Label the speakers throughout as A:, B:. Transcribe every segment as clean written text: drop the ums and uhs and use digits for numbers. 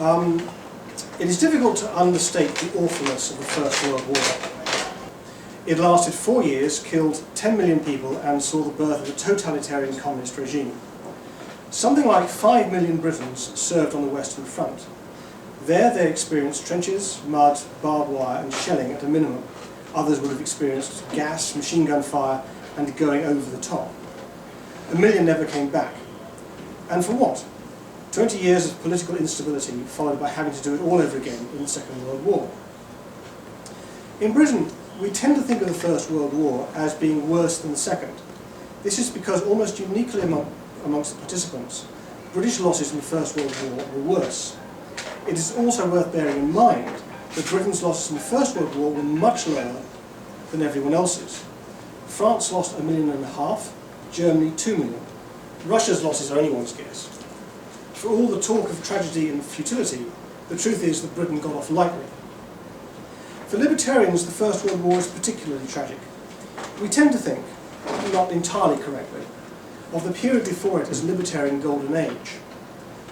A: It is difficult to understate the awfulness of the First World War. It lasted 4 years, killed 10 million people, and saw the birth of a totalitarian communist regime. Something like 5 million Britons served on the Western Front. There they experienced trenches, mud, barbed wire and shelling at a minimum. Others would have experienced gas, machine gun fire and going over the top. 1 million never came back. And for what? 20 years of political instability followed by having to do it all over again in the Second World War. In Britain, we tend to think of the First World War as being worse than the Second. This is because almost uniquely amongst the participants, British losses in the First World War were worse. It is also worth bearing in mind that Britain's losses in the First World War were much lower than everyone else's. France lost 1.5 million, Germany 2 million. Russia's losses are anyone's guess. For all the talk of tragedy and futility, the truth is that Britain got off lightly. For libertarians, the First World War is particularly tragic. We tend to think, not entirely correctly, of the period before it as a libertarian golden age.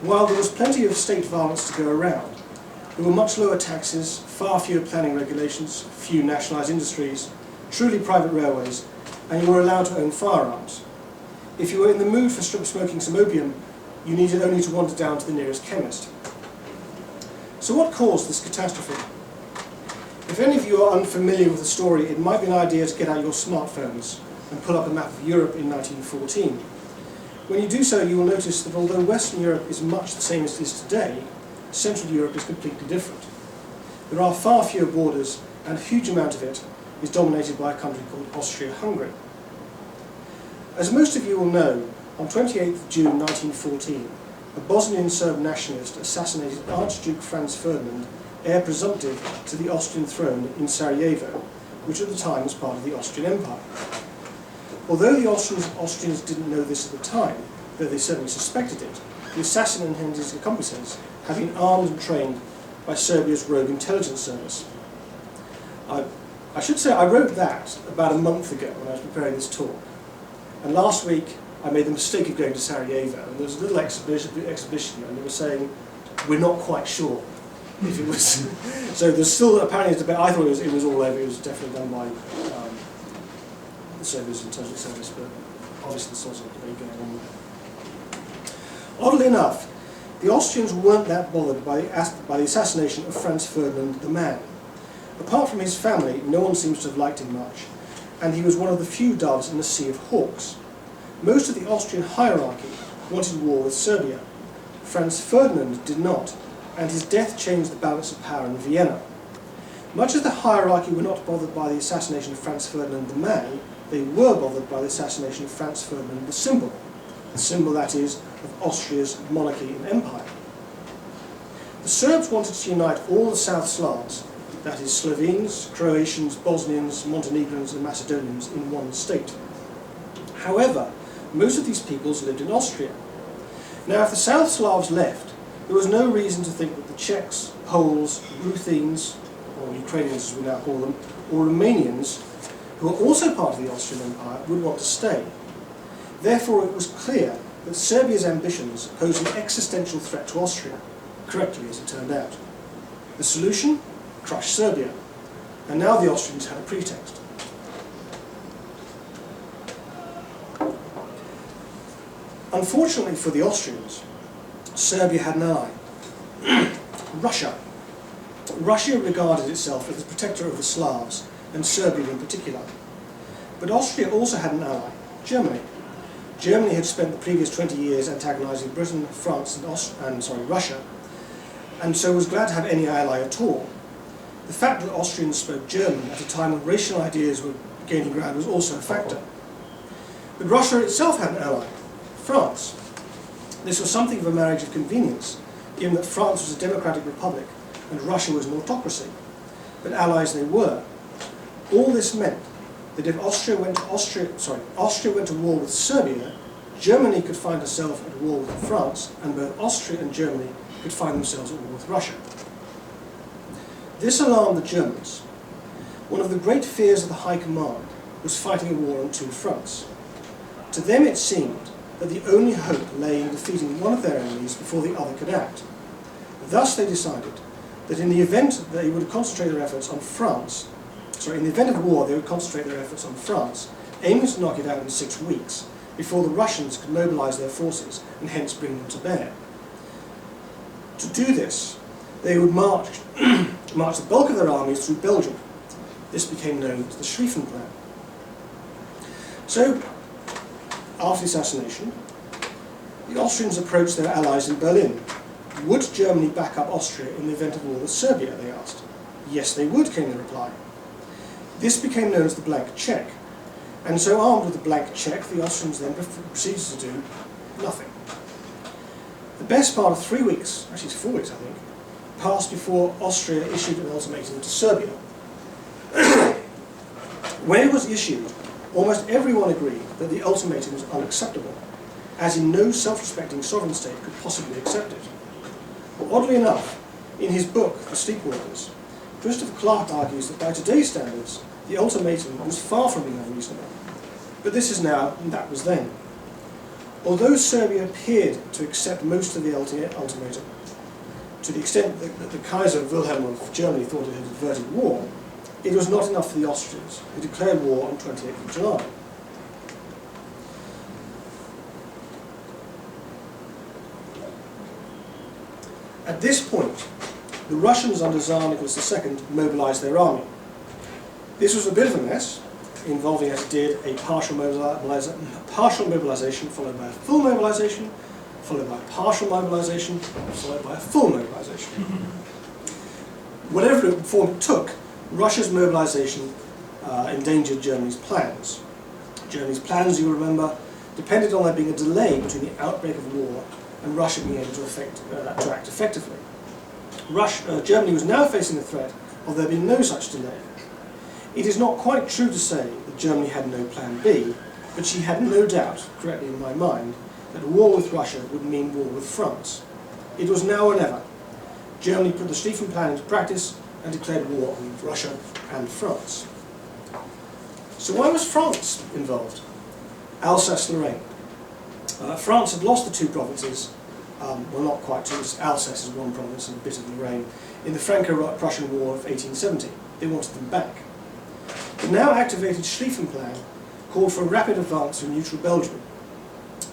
A: While there was plenty of state violence to go around, there were much lower taxes, far fewer planning regulations, few nationalised industries, truly private railways, and you were allowed to own firearms. If you were in the mood for smoking some opium, you needed only to wander down to the nearest chemist. So what caused this catastrophe? If any of you are unfamiliar with the story, it might be an idea to get out your smartphones and pull up a map of Europe in 1914. When you do so, you will notice that although Western Europe is much the same as it is today, Central Europe is completely different. There are far fewer borders, and a huge amount of it is dominated by a country called Austria-Hungary. As most of you will know, on 28th June 1914, a Bosnian Serb nationalist assassinated Archduke Franz Ferdinand, heir presumptive to the Austrian throne in Sarajevo, which at the time was part of the Austrian Empire. Although the Austrians didn't know this at the time, though they certainly suspected it, the assassin and his accomplices had been armed and trained by Serbia's rogue intelligence service. I should say I wrote that about a month ago when I was preparing this talk. And last week I made the mistake of going to Sarajevo, and there was a little exhibition and they were saying, we're not quite sure if it was. So there's still apparently a debate. I thought it was all over, it was definitely done by the Serbia's intelligence service, but obviously there's also a debate going on. Oddly enough, the Austrians weren't that bothered by the assassination of Franz Ferdinand the man. Apart from his family, no one seems to have liked him much, and he was one of the few doves in a sea of hawks. Most of the Austrian hierarchy wanted war with Serbia. Franz Ferdinand did not, and his death changed the balance of power in Vienna. Much as the hierarchy were not bothered by the assassination of Franz Ferdinand the man, they were bothered by the assassination of Franz Ferdinand the symbol, that is, of Austria's monarchy and empire. The Serbs wanted to unite all the South Slavs, that is, Slovenes, Croatians, Bosnians, Montenegrins and Macedonians in one state. However, most of these peoples lived in Austria. Now, if the South Slavs left, there was no reason to think that the Czechs, Poles, Ruthenes, or Ukrainians as we now call them, or Romanians, who were also part of the Austrian Empire, would want to stay. Therefore, it was clear that Serbia's ambitions posed an existential threat to Austria, correctly as it turned out. The solution? Crush Serbia. And now the Austrians had a pretext. Unfortunately for the Austrians, Serbia had an ally, Russia. Russia regarded itself as the protector of the Slavs, and Serbia in particular. But Austria also had an ally, Germany. Germany had spent the previous 20 years antagonizing Britain, France and Russia, and so was glad to have any ally at all. The fact that Austrians spoke German at a time when racial ideas were gaining ground was also a factor. But Russia itself had an ally, France. This was something of a marriage of convenience, given that France was a democratic republic and Russia was an autocracy. But allies they were. All this meant that if Austria went to war with Serbia, Germany could find herself at war with France, and both Austria and Germany could find themselves at war with Russia. This alarmed the Germans. One of the great fears of the High Command was fighting a war on two fronts. To them it seemed that the only hope lay in defeating one of their enemies before the other could act. Thus they decided that in the event they would concentrate their efforts on France, in the event of war they would concentrate their efforts on France, aiming to knock it out in 6 weeks, before the Russians could mobilise their forces and hence bring them to bear. To do this, they would march the bulk of their armies through Belgium. This became known as the Schlieffen Plan. So, after the assassination, the Austrians approached their allies in Berlin. Would Germany back up Austria in the event of war with Serbia, they asked. Yes, they would, came the reply. This became known as the blank cheque, and so armed with the blank cheque, the Austrians then proceeded to do nothing. The best part of 3 weeks, actually 4 weeks I think, passed before Austria issued an ultimatum to Serbia. When it was issued, almost everyone agreed that the ultimatum was unacceptable, as in no self-respecting sovereign state could possibly accept it. But oddly enough, in his book, The Sleepwalkers, Christopher Clark argues that by today's standards, the ultimatum was far from being unreasonable. But this is now, and that was then. Although Serbia appeared to accept most of the ultimatum, to the extent that the Kaiser Wilhelm of Germany thought it had averted war, it was not enough for the Austrians, who declared war on 28th of July. At this point, the Russians under Tsar Nicholas II mobilised their army. This was a bit of a mess, involving, as it did, a partial mobilisation followed by a full mobilisation, followed by a partial mobilisation, followed by a full mobilisation. Whatever form it took, Russia's mobilisation endangered Germany's plans. Germany's plans, you remember, depended on there being a delay between the outbreak of war and Russia being able to act effectively. Germany was now facing the threat of there being no such delay. It is not quite true to say that Germany had no plan B, but she had no doubt, correctly in my mind, that war with Russia would mean war with France. It was now or never. Germany put the Schlieffen Plan into practice and declared war on Russia and France. So why was France involved? Alsace-Lorraine. France had lost the 2 provinces, well not quite 2, Alsace is 1 province and a bit of Lorraine, in the Franco-Prussian War of 1870. They wanted them back. The now activated Schlieffen Plan called for a rapid advance through neutral Belgium.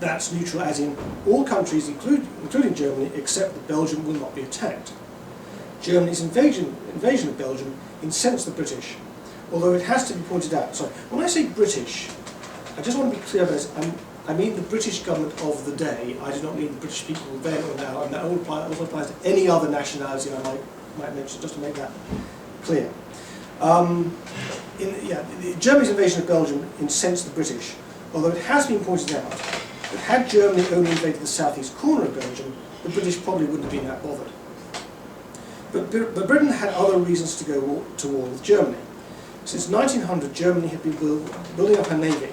A: That's neutral as in all countries, including Germany, except that Belgium will not be attacked. Germany's invasion of Belgium incensed the British, although it has to be pointed out, when I say British, I just want to be clear about this, I mean the British government of the day. I do not mean the British people then or now, and that also applies to any other nationality I might mention, just to make that clear. Germany's invasion of Belgium incensed the British, although it has been pointed out that had Germany only invaded the southeast corner of Belgium, the British probably wouldn't have been that bothered. But Britain had other reasons to go to war with Germany. Since 1900, Germany had been building up her navy.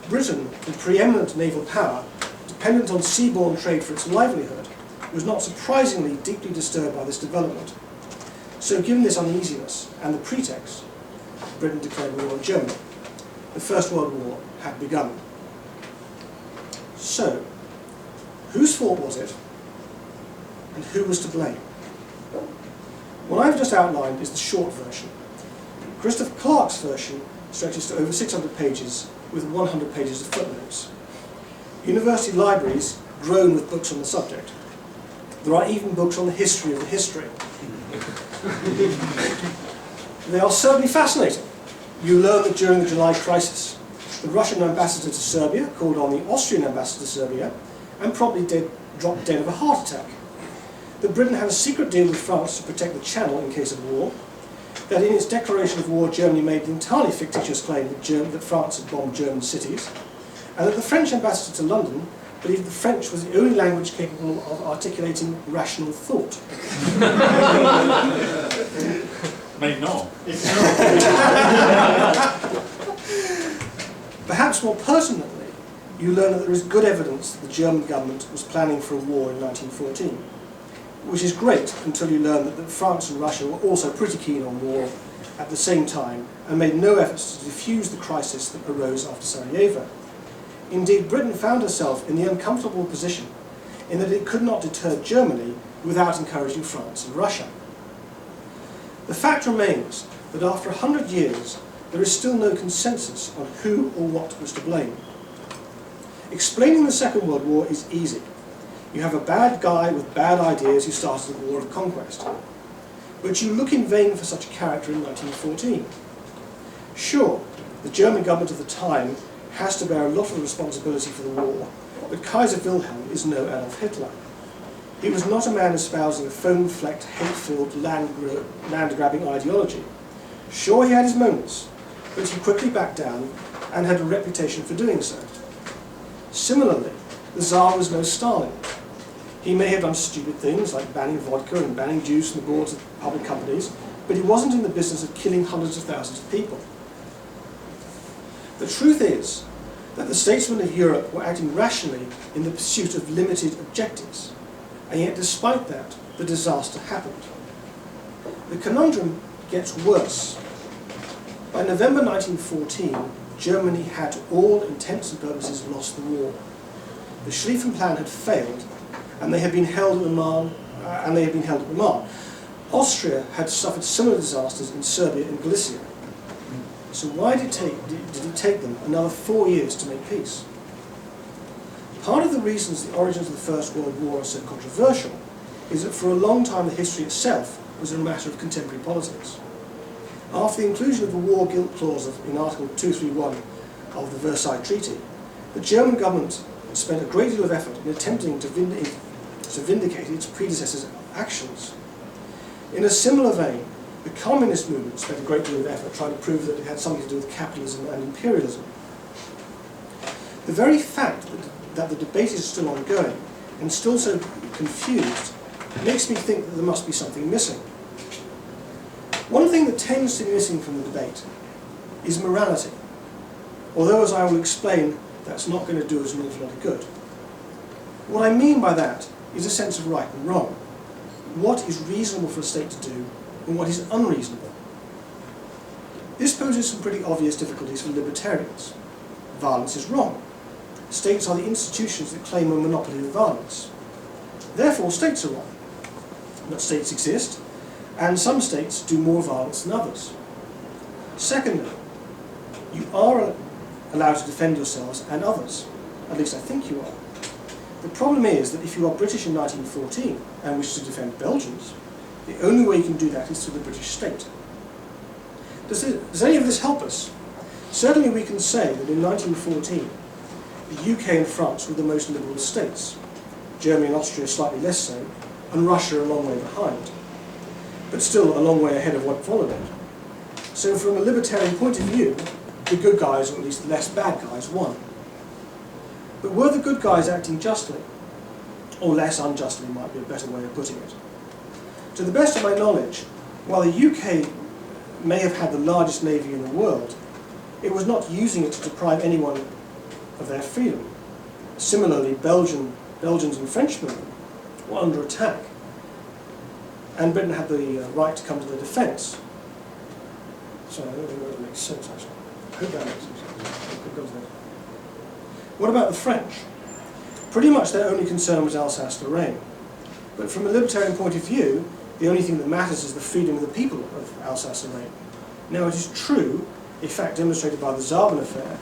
A: Britain, the preeminent naval power, dependent on seaborne trade for its livelihood, was not surprisingly deeply disturbed by this development. So given this uneasiness and the pretext, Britain declared war on Germany. The First World War had begun. So, whose fault was it, and who was to blame? What I've just outlined is the short version. Christopher Clark's version stretches to over 600 pages with 100 pages of footnotes. University libraries groan with books on the subject. There are even books on the history of the history. They are certainly fascinating. You learn that during the July crisis, the Russian ambassador to Serbia called on the Austrian ambassador to Serbia and probably dropped dead of a heart attack. That Britain had a secret deal with France to protect the Channel in case of war. That in its declaration of war, Germany made the entirely fictitious claim that France had bombed German cities. And that the French ambassador to London believed that French was the only language capable of articulating rational thought.
B: May not.
A: Perhaps more pertinently, you learn that there is good evidence that the German government was planning for a war in 1914. Which is great until you learn that France and Russia were also pretty keen on war at the same time and made no efforts to defuse the crisis that arose after Sarajevo. Indeed, Britain found herself in the uncomfortable position in that it could not deter Germany without encouraging France and Russia. The fact remains that after 100 years, there is still no consensus on who or what was to blame. Explaining the Second World War is easy. You have a bad guy with bad ideas who started a war of conquest. But you look in vain for such a character in 1914. Sure, the German government of the time has to bear a lot of responsibility for the war, but Kaiser Wilhelm is no Adolf Hitler. He was not a man espousing a foam-flecked, hate-filled, land-grabbing ideology. Sure, he had his moments, but he quickly backed down and had a reputation for doing so. Similarly, the Tsar was no Stalin. He may have done stupid things like banning vodka and banning juice from the boards of public companies, but he wasn't in the business of killing hundreds of thousands of people. The truth is that the statesmen of Europe were acting rationally in the pursuit of limited objectives, and yet despite that, the disaster happened. The conundrum gets worse. By November 1914, Germany had to all intents and purposes lost the war. The Schlieffen Plan had failed, and they had been held at the Marne. Austria had suffered similar disasters in Serbia and Galicia. So why did it take them another 4 years to make peace? Part of the reasons the origins of the First World War are so controversial is that for a long time the history itself was a matter of contemporary politics. After the inclusion of the war guilt clause in Article 231 of the Versailles Treaty, the German government spent a great deal of effort in attempting to vindicate its predecessors' actions. In a similar vein, the communist movement spent a great deal of effort trying to prove that it had something to do with capitalism and imperialism. The very fact that the debate is still ongoing and still so confused makes me think that there must be something missing. One thing that tends to be missing from the debate is morality, although, as I will explain, that's not going to do us an awful lot of good. What I mean by that is a sense of right and wrong. What is reasonable for a state to do and what is unreasonable? This poses some pretty obvious difficulties for libertarians. Violence is wrong. States are the institutions that claim a monopoly of violence. Therefore, states are wrong. But states exist, and some states do more violence than others. Secondly, you are allowed to defend yourselves and others. At least I think you are. The problem is that if you are British in 1914 and wish to defend Belgians, the only way you can do that is through the British state. Does any of this help us? Certainly we can say that in 1914, the UK and France were the most liberal states, Germany and Austria slightly less so, and Russia a long way behind, but still a long way ahead of what followed it. So from a libertarian point of view, the good guys, or at least the less bad guys, won. But were the good guys acting justly? Or less unjustly might be a better way of putting it. To the best of my knowledge, while the UK may have had the largest navy in the world, it was not using it to deprive anyone of their freedom. Similarly, Belgians and Frenchmen were under attack, and Britain had the right to come to their defence. So I don't think that makes sense, actually. I hope that makes sense. What about the French? Pretty much their only concern was Alsace-Lorraine. But from a libertarian point of view, the only thing that matters is the freedom of the people of Alsace-Lorraine. Now, it is true, a fact demonstrated by the Zaben affair,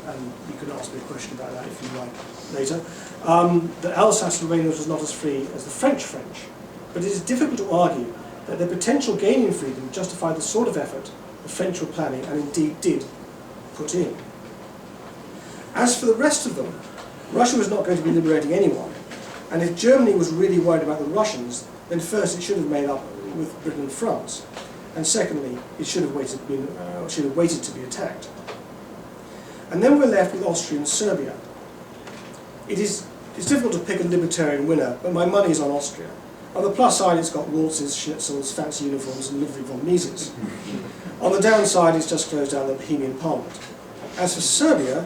A: and you can ask me a question about that if you like later, that Alsace-Lorraine was not as free as the French. But it is difficult to argue that their potential gain in freedom justified the sort of effort the French were planning and indeed did put in. As for the rest of them, Russia was not going to be liberating anyone, and if Germany was really worried about the Russians, then first it should have made up with Britain and France, and secondly, it should have waited to be attacked. And then we're left with Austria and Serbia. It's difficult to pick a libertarian winner, but my money is on Austria. On the plus side, it's got waltzes, schnitzels, fancy uniforms, and livery von Mises. On the downside, it's just closed down the Bohemian Parliament. As for Serbia,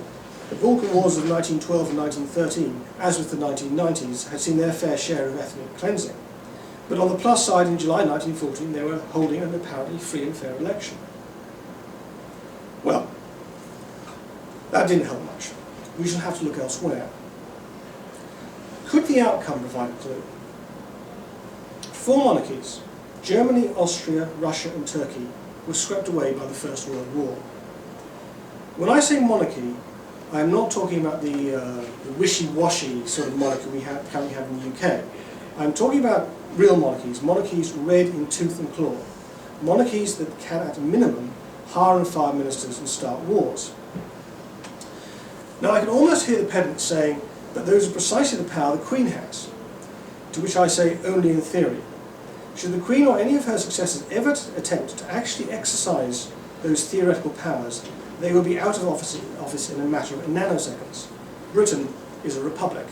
A: the Balkan Wars of 1912 and 1913, as with the 1990s, had seen their fair share of ethnic cleansing. But on the plus side, in July 1914, they were holding an apparently free and fair election. Well, that didn't help much. We shall have to look elsewhere. Could the outcome provide a clue? Four monarchies, Germany, Austria, Russia and Turkey, were swept away by the First World War. When I say monarchy, I am not talking about the wishy-washy sort of monarchy we currently have in the UK. I'm talking about real monarchies, monarchies red in tooth and claw, monarchies that can, at a minimum, hire and fire ministers and start wars. Now I can almost hear the pedants saying that those are precisely the power the Queen has, to which I say only in theory. Should the Queen or any of her successors ever attempt to actually exercise those theoretical powers, they will be out of office in a matter of nanoseconds. Britain is a republic.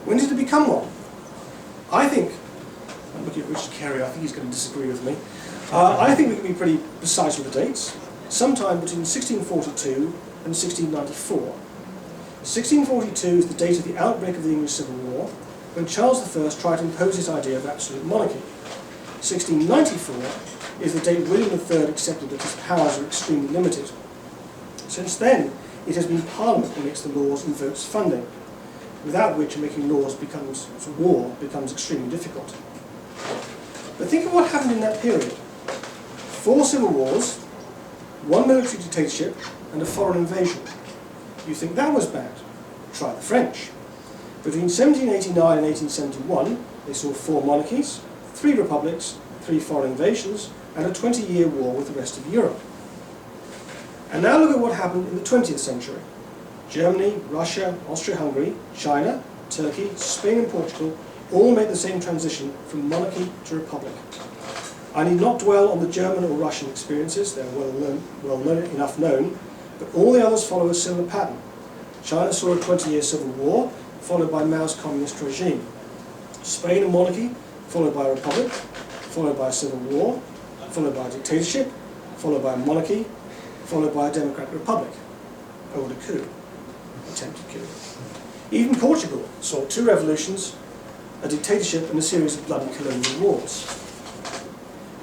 A: When did it become one? I think, I'm looking at Richard Carey, I think he's going to disagree with me. I think we can be pretty precise with the dates. Sometime between 1642 and 1694. 1642 is the date of the outbreak of the English Civil War, when Charles I tried to impose his idea of absolute monarchy. 1694 is the date William III accepted that his powers are extremely limited. Since then, it has been Parliament that makes the laws and votes funding, without which making laws war becomes extremely difficult. But think of what happened in that period. 4 civil wars, 1 military dictatorship, and a foreign invasion. You think that was bad? Try the French. Between 1789 and 1871, they saw 4 monarchies, 3 republics, 3 foreign invasions, and a 20-year war with the rest of Europe. And now look at what happened in the 20th century. Germany, Russia, Austria-Hungary, China, Turkey, Spain and Portugal all made the same transition from monarchy to republic. I need not dwell on the German or Russian experiences, they're well known, but all the others follow a similar pattern. China saw a 20-year civil war, followed by Mao's communist regime. Spain a monarchy, followed by a republic, followed by a civil war, followed by a dictatorship, followed by a monarchy, followed by a democratic republic. Or a coup. Attempted coup. Even Portugal saw 2 revolutions, a dictatorship and a series of bloody colonial wars.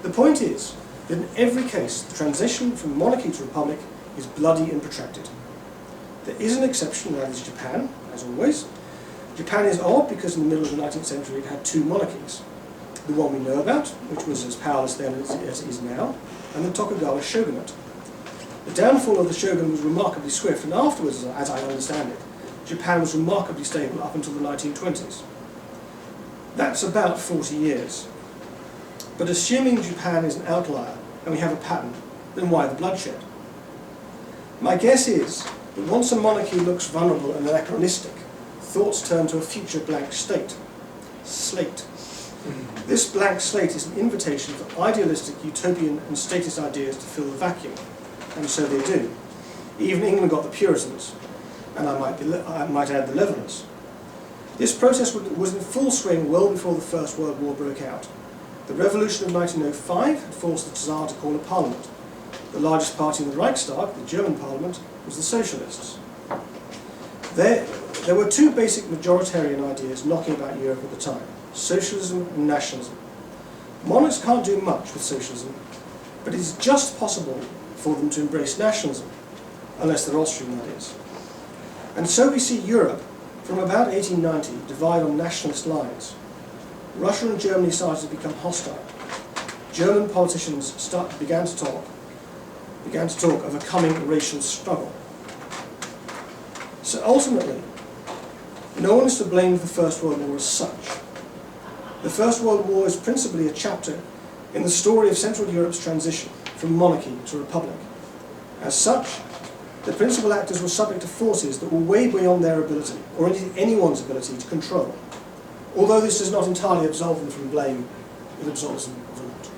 A: The point is that in every case the transition from monarchy to republic is bloody and protracted. There is an exception, that is Japan, as always. Japan is odd because in the middle of the 19th century it had 2 monarchies. The one we know about, which was as powerless then as it is now, and the Tokugawa shogunate. The downfall of the shogun was remarkably swift, and afterwards, as I understand it, Japan was remarkably stable up until the 1920s. That's about 40 years. But assuming Japan is an outlier, and we have a pattern, then why the bloodshed? My guess is that once a monarchy looks vulnerable and anachronistic, thoughts turn to a future blank slate. This blank slate is an invitation for idealistic, utopian and statist ideas to fill the vacuum. And so they do. Even England got the Puritans, and I might add the Leaveners. This process was in full swing well before the First World War broke out. The Revolution of 1905 had forced the Tsar to call a parliament. The largest party in the Reichstag, the German parliament, was the Socialists. There were 2 basic majoritarian ideas knocking about Europe at the time: socialism and nationalism. Monarchs can't do much with socialism, but it is just possible for them to embrace nationalism, unless they're Austrian, that is. And so we see Europe, from about 1890, divide on nationalist lines. Russia and Germany started to become hostile. German politicians began to talk of a coming racial struggle. So ultimately, no one is to blame for the First World War as such. The First World War is principally a chapter in the story of Central Europe's transition from monarchy to republic. As such, the principal actors were subject to forces that were way beyond their ability, or indeed anyone's ability, to control. Although this does not entirely absolve them from blame, it absolves them of a lot.